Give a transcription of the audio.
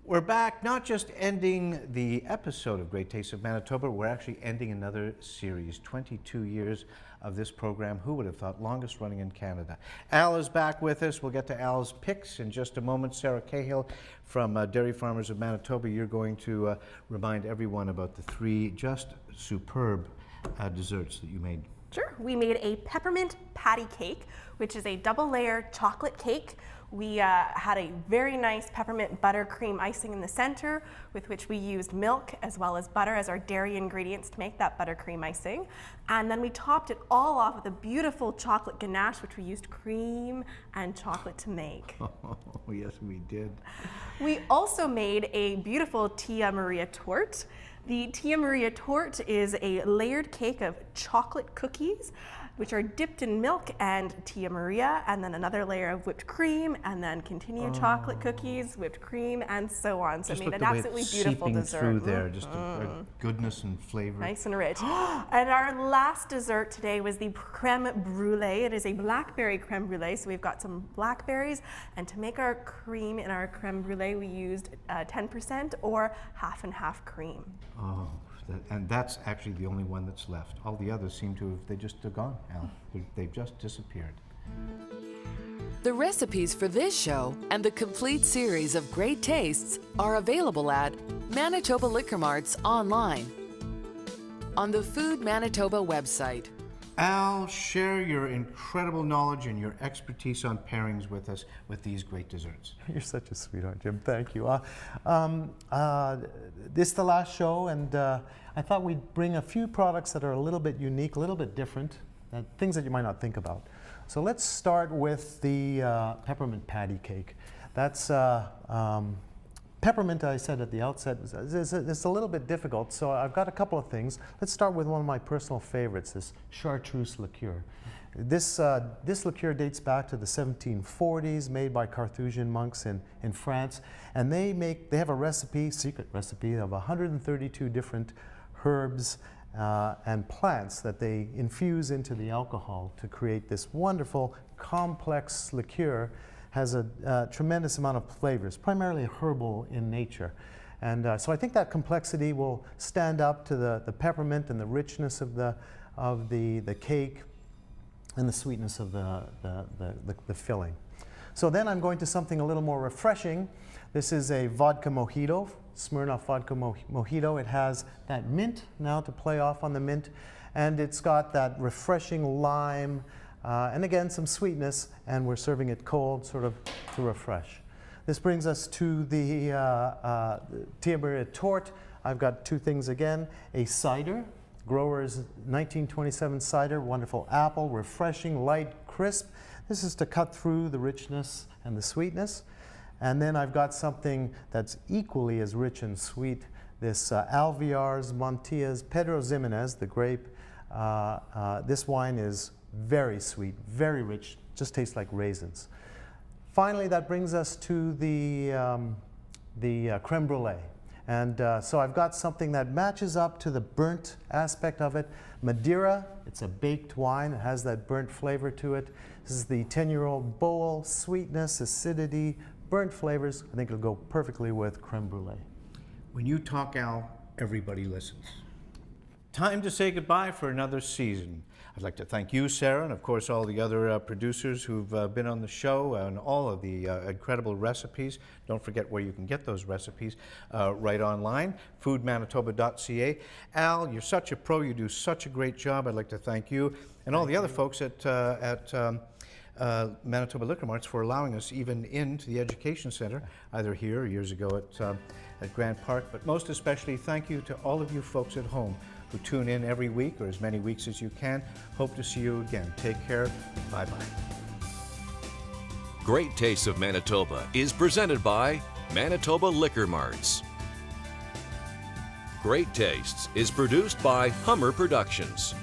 We're back, not just ending the episode of Great Taste of Manitoba, we're actually ending another series, 22 years of this program. Who would have thought? Longest running in Canada. Al is back with us. We'll get to Al's picks in just a moment. Sarah Cahill from Dairy Farmers of Manitoba, you're going to remind everyone about the three just superb desserts that you made. Sure. We made a peppermint patty cake, which is a double-layer chocolate cake. We had a very nice peppermint buttercream icing in the center, with which we used milk as well as butter as our dairy ingredients to make that buttercream icing. And then we topped it all off with a beautiful chocolate ganache, which we used cream and chocolate to make. Oh, yes, we did. We also made a beautiful Tia Maria Torte. The Tia Maria Torte is a layered cake of chocolate cookies, which are dipped in milk and Tia Maria, and then another layer of whipped cream, and then continued chocolate cookies, whipped cream, and so on. So Just it made look an the way absolutely it's beautiful seeping dessert. through there, just a goodness and flavor. Nice and rich. And our last dessert today was the Creme Brulee. It is a blackberry creme brulee. So we've got some blackberries, and to make our cream in our creme brulee, we used 10% or half and half cream. Oh, and that's actually the only one that's left. All the others seem to have, they just are gone, Al. They've just disappeared. The recipes for this show and the complete series of great tastes are available at Manitoba Liquor Marts online, on the Food Manitoba website. Al, share your incredible knowledge and your expertise on pairings with us with these great desserts. You're such a sweetheart, Jim. Thank you. This is the last show, and I thought we'd bring a few products that are a little bit unique, a little bit different, things that you might not think about. So let's start with the peppermint patty cake. That's peppermint, I said at the outset, is a little bit difficult, so I've got a couple of things. Let's start with one of my personal favorites, this chartreuse liqueur. This liqueur dates back to the 1740s, made by Carthusian monks in France, and they have a recipe, secret recipe, of 132 different herbs and plants that they infuse into the alcohol to create this wonderful, complex liqueur. Has a tremendous amount of flavors, primarily herbal in nature. And so I think that complexity will stand up to the peppermint and the richness of the cake and the sweetness of the filling. So then I'm going to something a little more refreshing. This is a vodka mojito, Smirnoff vodka mojito. It has that mint now to play off on the mint, and it's got that refreshing lime, and again, some sweetness, and we're serving it cold, sort of to refresh. This brings us to the Tia Maria Torte. I've got two things again. A cider, Grower's 1927 cider, wonderful apple, refreshing, light, crisp. This is to cut through the richness and the sweetness. And then I've got something that's equally as rich and sweet, this Alvear's Montilla's Pedro Ximenez, the grape. This wine is very sweet, very rich, just tastes like raisins. Finally, that brings us to the creme brulee. And so I've got something that matches up to the burnt aspect of it. Madeira, it's a baked wine, it has that burnt flavor to it. This is the 10-year-old bowl, sweetness, acidity, burnt flavors. I think it'll go perfectly with creme brulee. When you talk, Al, everybody listens. Time to say goodbye for another season. I'd like to thank you, Sarah, and of course all the other producers who've been on the show and all of the incredible recipes. Don't forget where you can get those recipes right online, foodmanitoba.ca. Al, you're such a pro, you do such a great job. I'd like to thank you and all the other folks at Manitoba Liquor Marts for allowing us even into the Education Center, either here or years ago at Grant Park. But most especially, thank you to all of you folks at home who tune in every week or as many weeks as you can. Hope to see you again. Take care. Bye-bye. Great Tastes of Manitoba is presented by Manitoba Liquor Marts. Great Tastes is produced by Hummer Productions.